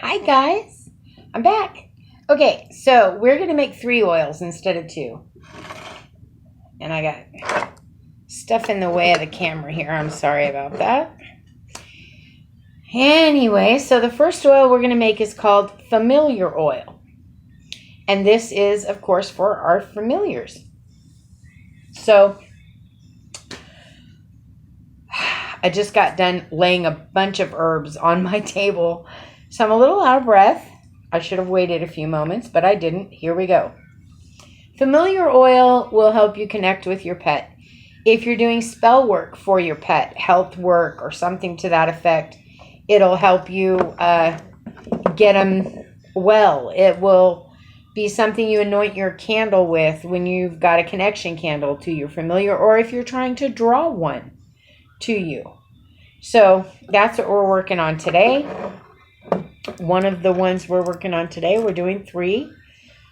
Hi guys, I'm back. Okay, so we're gonna make 3 oils instead of 2. And I got stuff in the way of the camera here. I'm sorry about that. Anyway, so the first oil we're gonna make is called familiar oil. And this is, of course, for our familiars. So I just got done laying a bunch of herbs on my table. So I'm a little out of breath. I should have waited a few moments, but I didn't. Here we go. Familiar oil will help you connect with your pet. If you're doing spell work for your pet, health work, or something to that effect, it'll help you get them well. It will be something you anoint your candle with when you've got a connection candle to your familiar, or if you're trying to draw one to you. So that's what we're working on today. One of the ones we're working on today, we're doing 3.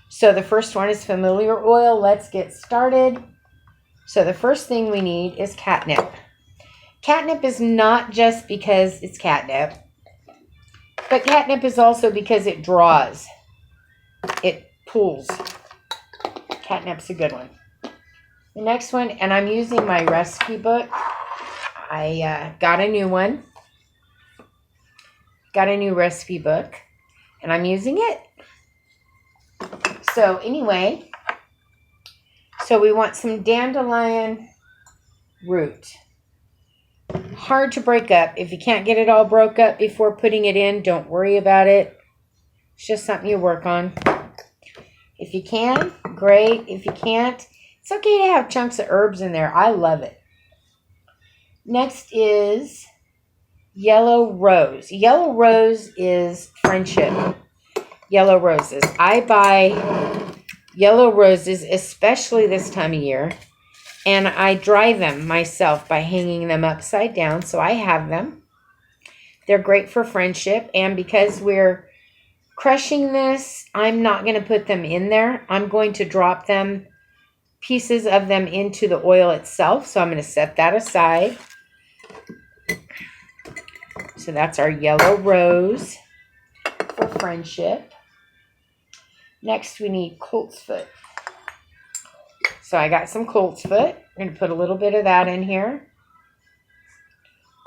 So the first one is familiar oil. Let's get started. So the first thing we need is catnip. Catnip is not just because it's catnip, but catnip is also because it draws. It pulls. Catnip's a good one. The next one, and I'm using my recipe book. I got a new one. Got a new recipe book, and I'm using it. So anyway, so we want some dandelion root. Hard to break up. If you can't get it all broke up before putting it in, don't worry about it. It's just something you work on. If you can, great. If you can't, it's okay to have chunks of herbs in there. I love it. Next is yellow rose. Yellow rose is friendship. Yellow roses. I buy yellow roses, especially this time of year, and I dry them myself by hanging them upside down, so I have them. They're great for friendship, and because we're crushing this, I'm not going to put them in there. I'm going to drop them, pieces of them, into the oil itself, so I'm going to set that aside. So that's our yellow rose for friendship. Next, we need coltsfoot. So I got some coltsfoot. I'm going to put a little bit of that in here.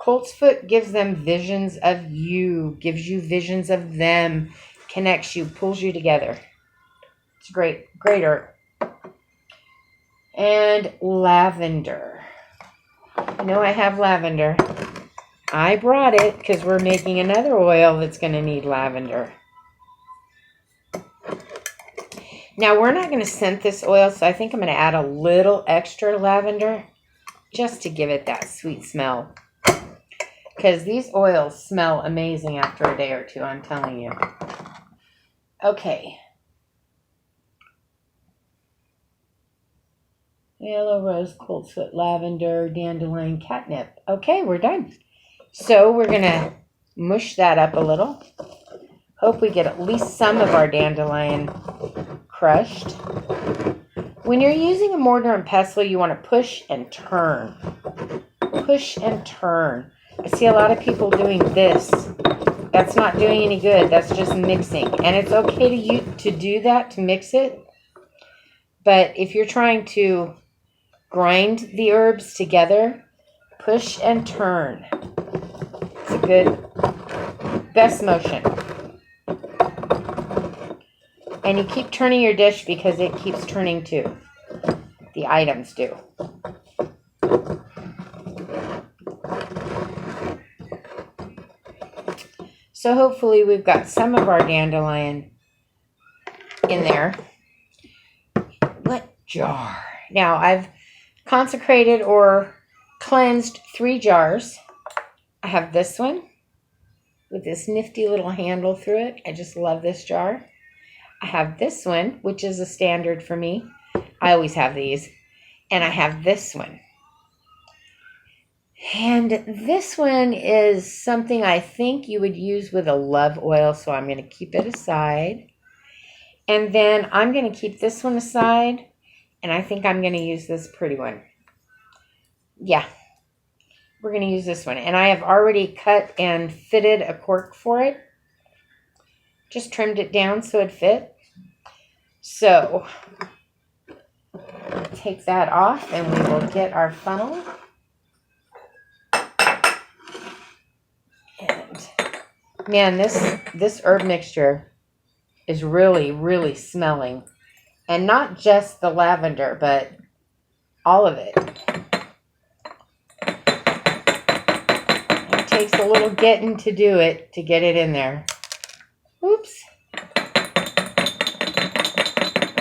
Coltsfoot gives them visions of you, gives you visions of them, connects you, pulls you together. It's great, great herb. And lavender. You know I have lavender. I brought it because we're making another oil that's going to need lavender. Now, we're not going to scent this oil, so I think I'm going to add a little extra lavender just to give it that sweet smell. Because these oils smell amazing after a day or two, I'm telling you. Okay. Yellow rose, coltsfoot, lavender, dandelion, catnip. Okay, we're done. So we're going to mush that up a little. Hope we get at least some of our dandelion crushed. When you're using a mortar and pestle, you want to push and turn. Push and turn. I see a lot of people doing this. That's not doing any good. That's just mixing. And it's okay to do that, to mix it. But if you're trying to grind the herbs together, push and turn. It's a good, best motion. And you keep turning your dish because it keeps turning too. The items do. So hopefully we've got some of our dandelion in there. What jar? Now I've consecrated or cleansed 3 jars. I have this one with this nifty little handle through it. I just love this jar. I have this one, which is a standard for me. I always have these. And I have this one. And this one is something I think you would use with a love oil, so I'm going to keep it aside. And then I'm going to keep this one aside, and I think I'm going to use this pretty one. Yeah, we're going to use this one. And I have already cut and fitted a cork for it. Just trimmed it down so it fit. So take that off and we will get our funnel. And man, this herb mixture is really, really smelling. And not just the lavender, but all of it. It takes a little getting to do it, to get it in there. Oops.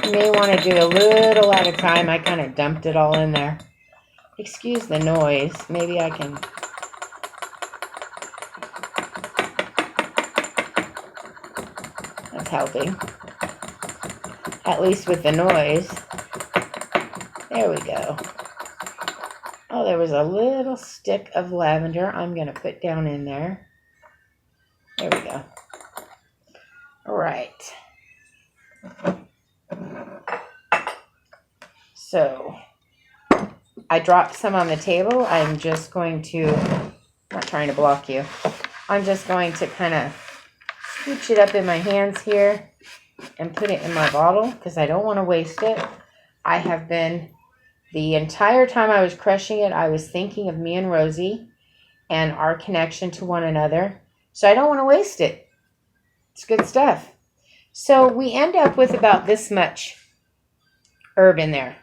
You may want to do a little at a time. I kind of dumped it all in there. Excuse the noise. Maybe I can... That's helping. At least with the noise. There we go. Oh, there was a little stick of lavender I'm going to put down in there. There we go. All right. So, I dropped some on the table. I'm just going to, not trying to block you. I'm just going to kind of scooch it up in my hands here and put it in my bottle because I don't want to waste it. I have been, the entire time I was crushing it, I was thinking of me and Rosie and our connection to one another. So I don't want to waste it. It's good stuff. So we end up with about this much herb in there.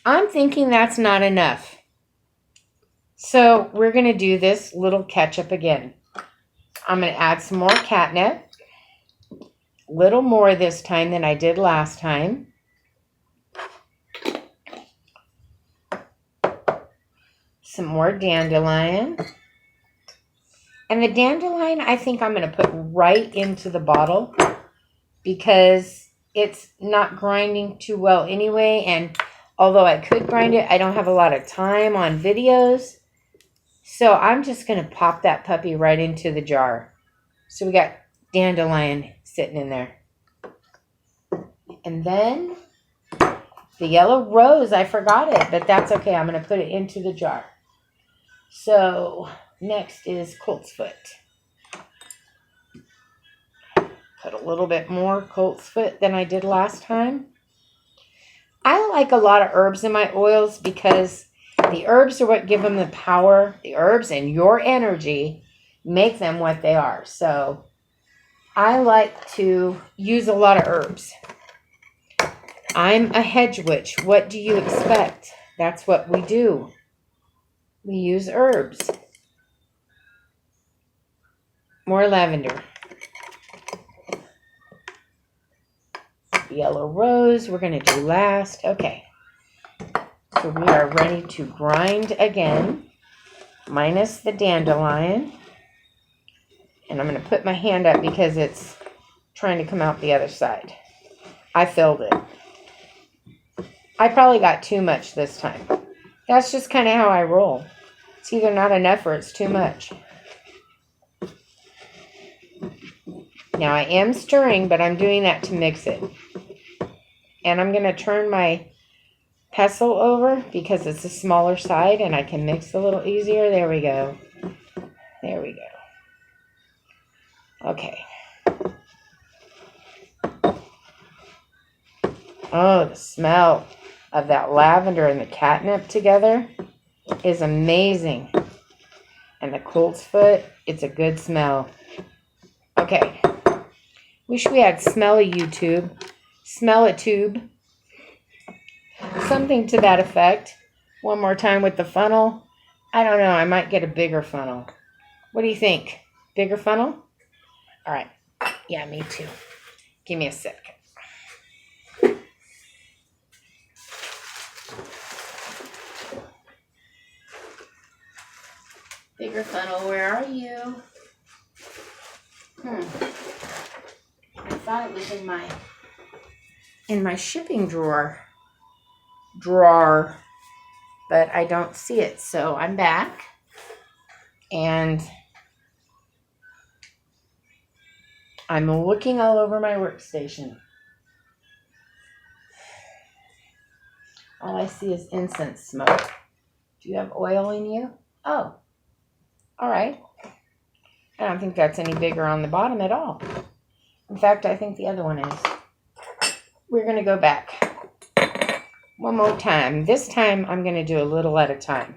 I'm thinking that's not enough. So we're going to do this little ketchup again. I'm going to add some more catnip. Little more this time than I did last time. Some more dandelion. And the dandelion, I think I'm going to put right into the bottle because it's not grinding too well anyway. And although I could grind it, I don't have a lot of time on videos. So I'm just going to pop that puppy right into the jar. So we got dandelion sitting in there. And then the yellow rose, I forgot it, but that's okay. I'm going to put it into the jar. So next is colt's foot. Put a little bit more colt's foot than I did last time. I like a lot of herbs in my oils because the herbs are what give them the power. The herbs and your energy make them what they are. So I like to use a lot of herbs. I'm a hedge witch. What do you expect? That's what we do. We use herbs. More lavender. Yellow rose we're going to do last. Okay. So we are ready to grind again. Minus the dandelion. And I'm going to put my hand up because it's trying to come out the other side. I filled it. I probably got too much this time. That's just kind of how I roll. It's either not enough or it's too much. Now I am stirring, but I'm doing that to mix it. And I'm going to turn my pestle over because it's a smaller side and I can mix a little easier. There we go. There we go. Okay. Oh, the smell of that lavender and the catnip together is amazing. And the colt's foot, it's a good smell. Okay. Wish we had smelly YouTube. Smell a tube. Something to that effect. One more time with the funnel. I don't know. I might get a bigger funnel. What do you think? Bigger funnel? All right. Yeah, me too. Give me a sec. Bigger funnel, where are you? I thought it was in my shipping drawer, but I don't see it. So I'm back, and I'm looking all over my workstation. All I see is incense smoke. Do you have oil in you? Oh. All right. I don't think that's any bigger on the bottom at all. In fact, I think the other one is. We're going to go back one more time. This time, I'm going to do a little at a time.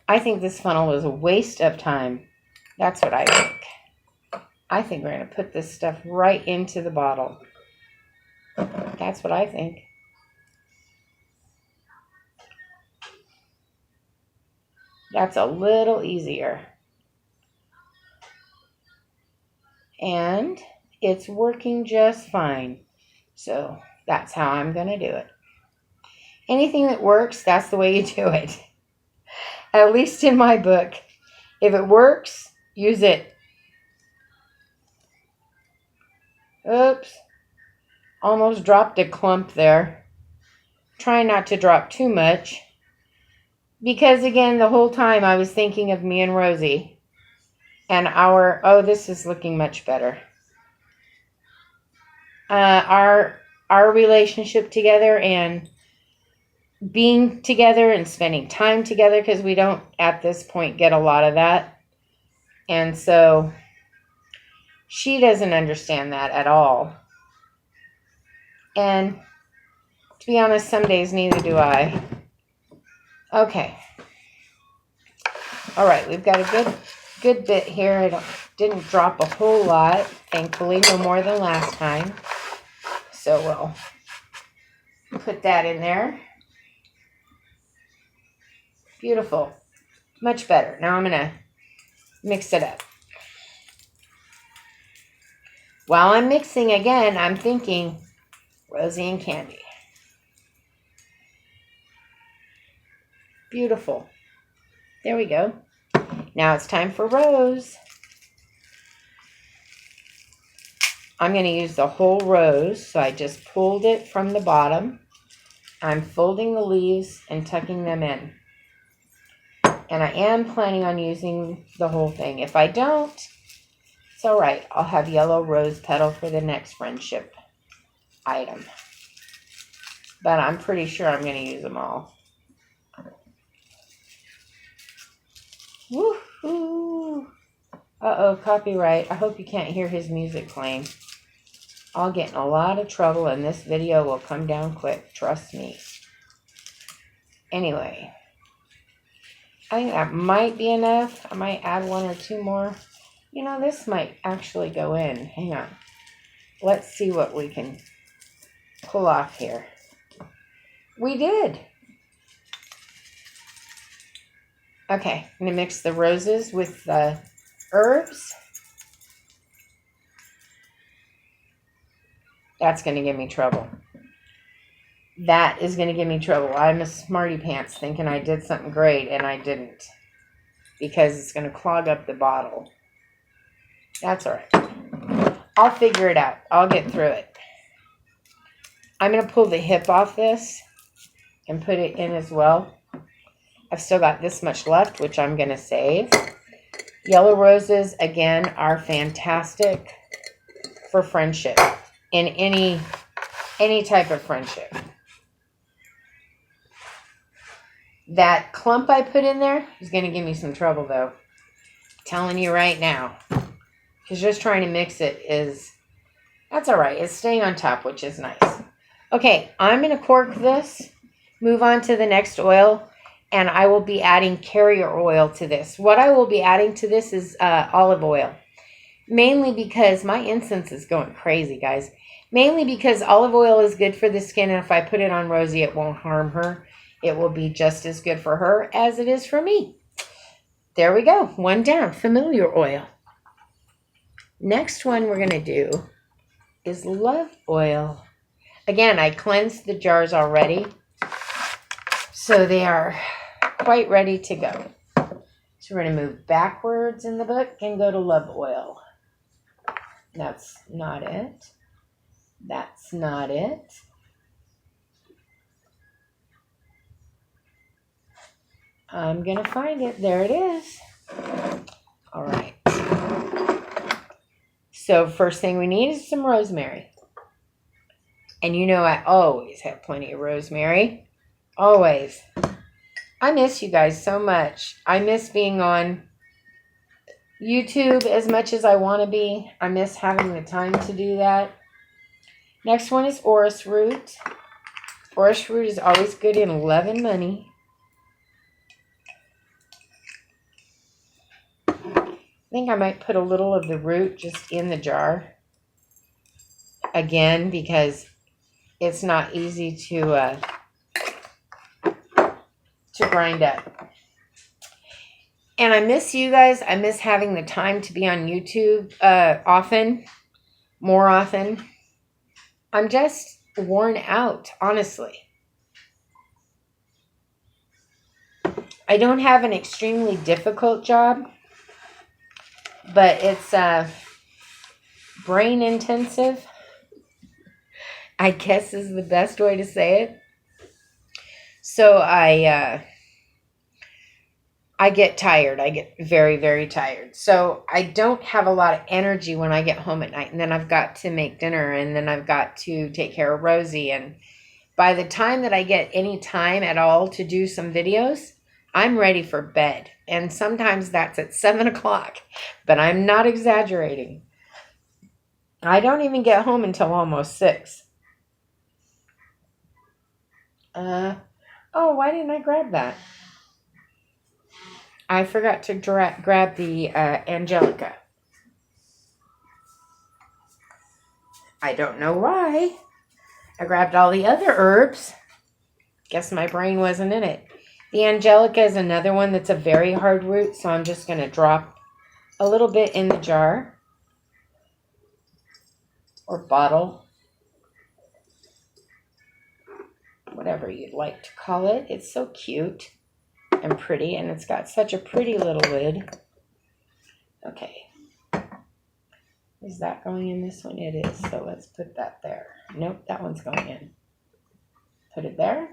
I think this funnel was a waste of time. That's what I think. I think we're going to put this stuff right into the bottle. That's what I think. That's a little easier. And it's working just fine. So that's how I'm going to do it. Anything that works, that's the way you do it. At least in my book. If it works, use it. Oops. Almost dropped a clump there. Try not to drop too much. Because again, the whole time I was thinking of me and Rosie. And oh, this is looking much better. Our relationship together and being together and spending time together, because we don't at this point get a lot of that. And so she doesn't understand that at all. And to be honest, some days neither do I. Okay. All right, we've got a good bit here. I didn't drop a whole lot, thankfully, no more than last time. So we'll put that in there. Beautiful. Much better. Now I'm going to mix it up. While I'm mixing again, I'm thinking Rosie and Candy. Beautiful. There we go. Now it's time for rose. I'm going to use the whole rose, so I just pulled it from the bottom. I'm folding the leaves and tucking them in. And I am planning on using the whole thing. If I don't, it's all right. I'll have yellow rose petal for the next friendship item. But I'm pretty sure I'm going to use them all. Woohoo! Uh-oh, copyright. I hope you can't hear his music playing. I'll get in a lot of trouble and this video will come down quick. Trust me. Anyway. I think that might be enough. I might add one or two more. You know, this might actually go in. Hang on. Let's see what we can pull off here. We did. Okay, I'm going to mix the roses with the herbs. That's going to give me trouble. That is going to give me trouble. I'm a smarty pants thinking I did something great and I didn't. Because it's going to clog up the bottle. That's all right. I'll figure it out. I'll get through it. I'm going to pull the hip off this and put it in as well. I've still got this much left, which I'm going to save. Yellow roses, again, are fantastic for friendship. In any type of friendship. That clump I put in there is going to give me some trouble, though. I'm telling you right now. Because just trying to mix it is... That's all right. It's staying on top, which is nice. Okay, I'm going to cork this. Move on to the next oil. And I will be adding carrier oil to this. What I will be adding to this is olive oil. Mainly because my incense is going crazy, guys. Mainly because olive oil is good for the skin. And if I put it on Rosie, it won't harm her. It will be just as good for her as it is for me. There we go. One down. Familiar oil. Next one we're going to do is love oil. Again, I cleansed the jars already. So they are quite ready to go. So we're going to move backwards in the book and go to love oil. That's not it. That's not it. I'm going to find it. There it is. All right. So first thing we need is some rosemary. And you know I always have plenty of rosemary. Always. I miss you guys so much. I miss being on YouTube as much as I want to be. I miss having the time to do that. Next one is orris root. Orris root is always good in love and money. I think I might put a little of the root just in the jar. Again, because it's not easy to grind up. And I miss you guys. I miss having the time to be on YouTube more often. I'm just worn out, honestly. I don't have an extremely difficult job, but it's brain intensive, I guess is the best way to say it. So I get tired. I get very, very tired. So I don't have a lot of energy when I get home at night. And then I've got to make dinner. And then I've got to take care of Rosie. And by the time that I get any time at all to do some videos, I'm ready for bed. And sometimes that's at 7 o'clock. But I'm not exaggerating. I don't even get home until almost 6. Oh, why didn't I grab that? I forgot to grab the Angelica. I don't know why. I grabbed all the other herbs. Guess my brain wasn't in it. The Angelica is another one that's a very hard root, so I'm just going to drop a little bit in the jar or bottle. Whatever you'd like to call it. It's so cute and pretty, and it's got such a pretty little lid. Okay. Is that going in this one? It is. So let's put that there. Nope, that one's going in. Put it there.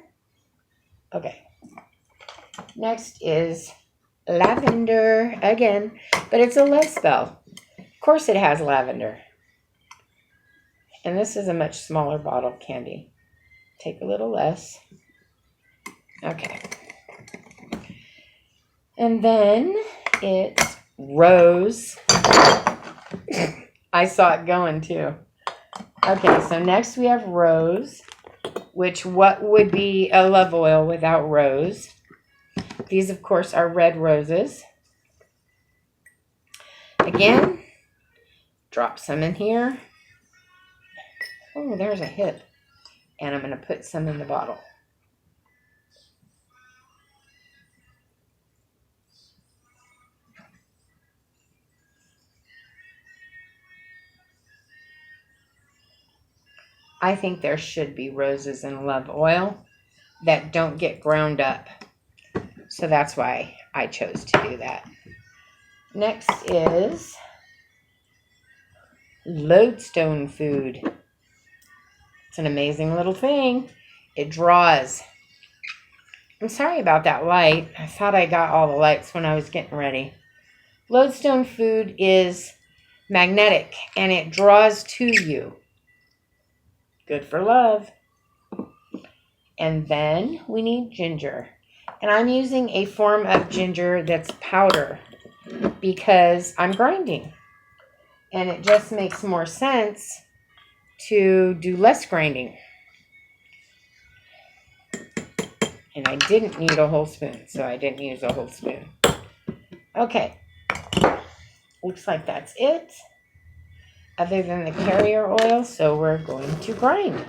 Okay. Next is lavender again, but it's a love spell. Of course it has lavender. And this is a much smaller bottle of candy. Take a little less. Okay. And then it's rose. I saw it going too. Okay, so next we have rose, which what would be a love oil without rose? These, of course, are red roses. Again, drop some in here. Oh, there's a hit. And I'm going to put some in the bottle. I think there should be roses in love oil that don't get ground up. So that's why I chose to do that. Next is lodestone food. It's an amazing little thing. It draws. I'm sorry about that light. I thought I got all the lights when I was getting ready. Lodestone food is magnetic and it draws to you. Good for love. And then we need ginger. And I'm using a form of ginger that's powder because I'm grinding. And it just makes more sense to do less grinding. And I didn't need a whole spoon, so I didn't use a whole spoon. Okay. Looks like that's it. Other than the carrier oil, so we're going to grind.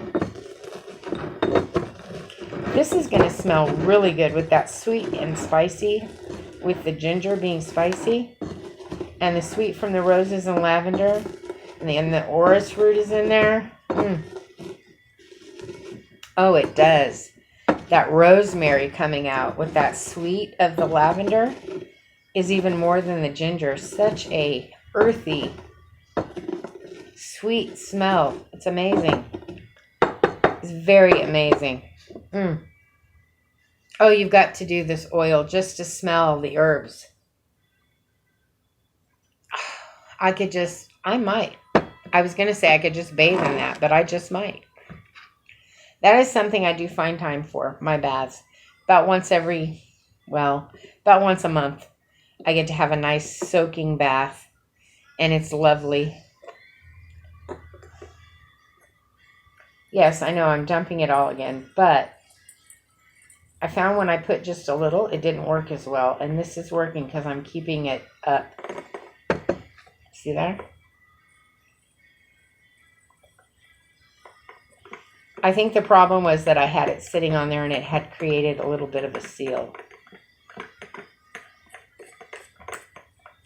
This is going to smell really good with that sweet and spicy, with the ginger being spicy, and the sweet from the roses and lavender, and then the orris root is in there. Oh, it does. That rosemary coming out with that sweet of the lavender is even more than the ginger. Such a earthy, sweet smell. It's amazing. It's very amazing. Oh, you've got to do this oil just to smell the herbs. I might. I was going to say I could just bathe in that, but I just might. That is something I do find time for, my baths. About once every well, about once a month. I get to have a nice soaking bath, and it's lovely. Yes, I know I'm dumping it all again, but I found when I put just a little, it didn't work as well, and this is working because I'm keeping it up. See there? I think the problem was that I had it sitting on there and it had created a little bit of a seal.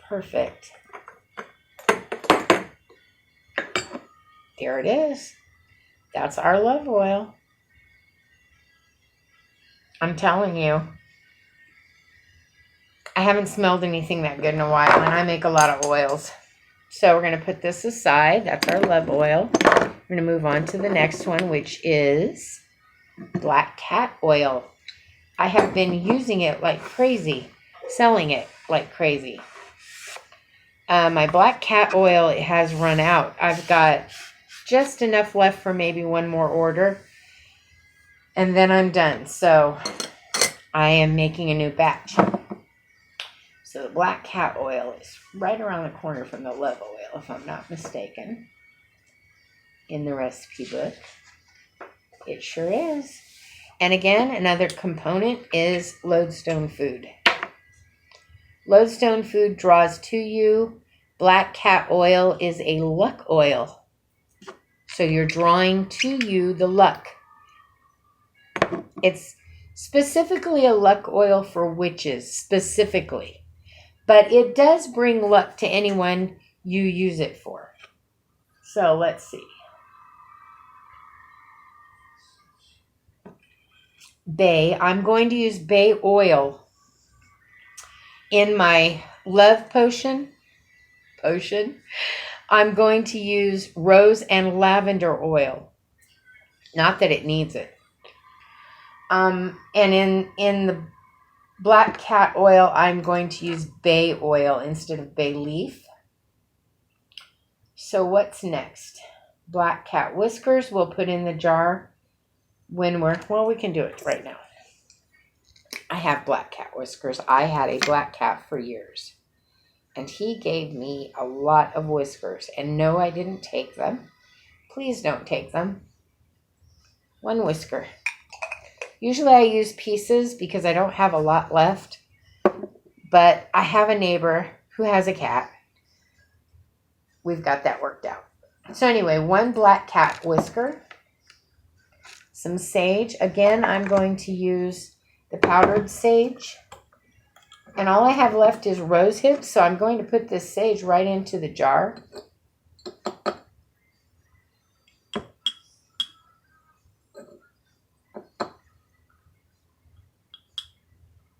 Perfect. There it is. That's our love oil. I'm telling you, I haven't smelled anything that good in a while, and I make a lot of oils. So we're going to put this aside. That's our love oil. We're going to move on to the next one, which is black cat oil. I have been using it like crazy, selling it like crazy. My black cat oil, it has run out. I've got just enough left for maybe one more order, and then I'm done. So I am making a new batch. So the black cat oil is right around the corner from the love oil, if I'm not mistaken, in the recipe book. It sure is. And again, another component is Lodestone Food. Lodestone Food draws to you. Black cat oil is a luck oil. So you're drawing to you the luck. It's specifically a luck oil for witches, specifically. But it does bring luck to anyone you use it for. So let's see. Bay. I'm going to use bay oil in my love potion. I'm going to use rose and lavender oil. Not that it needs it. And in the black cat oil, I'm going to use bay oil instead of bay leaf. So what's next? Black cat whiskers we'll put in the jar when we can do it right now. I have black cat whiskers. I had a black cat for years, and he gave me a lot of whiskers. And no, I didn't take them. Please don't take them. One whisker. Usually I use pieces because I don't have a lot left, but I have a neighbor who has a cat. We've got that worked out. So anyway, one black cat whisker, some sage. Again, I'm going to use the powdered sage. And all I have left is rose hips, so I'm going to put this sage right into the jar.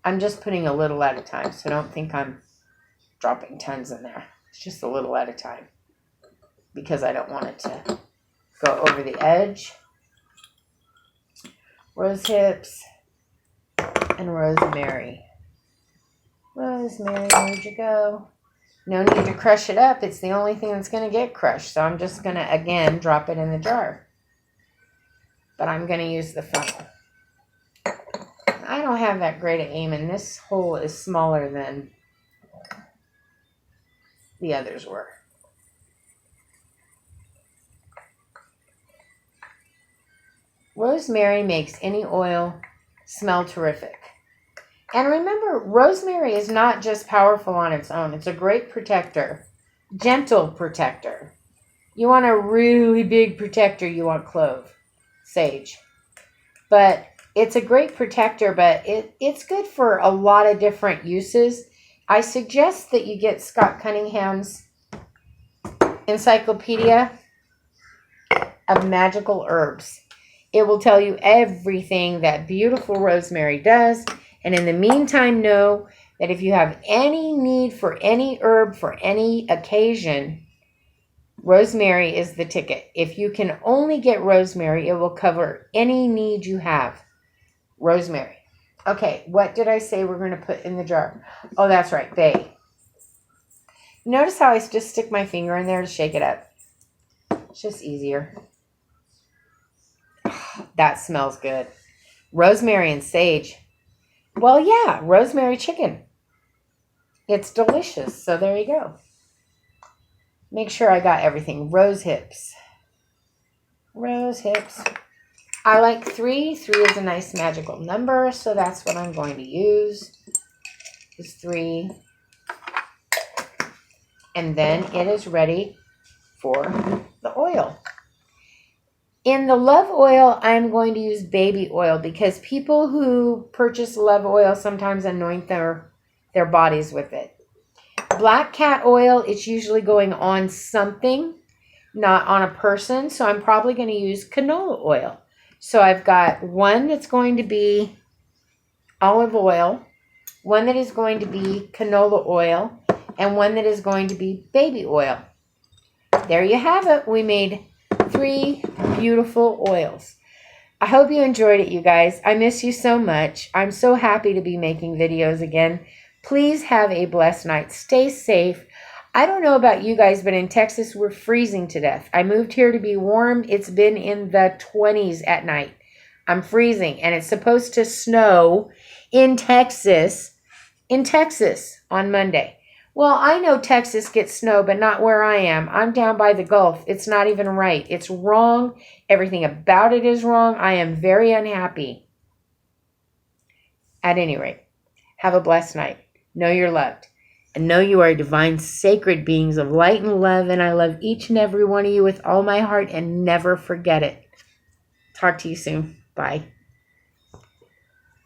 I'm just putting a little at a time, so don't think I'm dropping tons in there. It's just a little at a time because I don't want it to go over the edge. Rose hips and rosemary. Rosemary, where'd you go? No need to crush it up. It's the only thing that's going to get crushed. So I'm just going to, again, drop it in the jar. But I'm going to use the funnel. I don't have that great of aim, and this hole is smaller than the others were. Rosemary makes any oil smell terrific. And remember, rosemary is not just powerful on its own. It's a great protector, gentle protector. You want a really big protector, you want clove, sage. But it's a great protector, but it's good for a lot of different uses. I suggest that you get Scott Cunningham's Encyclopedia of Magical Herbs. It will tell you everything that beautiful rosemary does. And in the meantime, know that if you have any need for any herb for any occasion, rosemary is the ticket. If you can only get rosemary, it will cover any need you have. Rosemary. Okay, what did I say we're going to put in the jar? Oh, that's right, bay. Notice how I just stick my finger in there to shake it up. It's just easier. That smells good. Rosemary and sage. Well, yeah, rosemary chicken. It's delicious. So there you go. Make sure I got everything. Rose hips. Rose hips. I like 3. 3 is a nice magical number, so that's what I'm going to use. Is 3. And then it is ready for the oil. In the Love oil, I'm going to use baby oil because people who purchase Love oil sometimes anoint their bodies with it. Black cat oil, it's usually going on something, not on a person. So I'm probably going to use canola oil. So I've got one that's going to be olive oil, one that is going to be canola oil, and one that is going to be baby oil. There you have it. We made 3 beautiful oils. I hope you enjoyed it, you guys. I miss you so much. I'm so happy to be making videos again. Please have a blessed night. Stay safe. I don't know about you guys, but in Texas, we're freezing to death. I moved here to be warm. It's been in the 20s at night. I'm freezing, and it's supposed to snow in Texas on Monday. Well, I know Texas gets snow, but not where I am. I'm down by the Gulf. It's not even right. It's wrong. Everything about it is wrong. I am very unhappy. At any rate, have a blessed night. Know you're loved. And know you are divine, sacred beings of light and love. And I love each and every one of you with all my heart, and never forget it. Talk to you soon. Bye.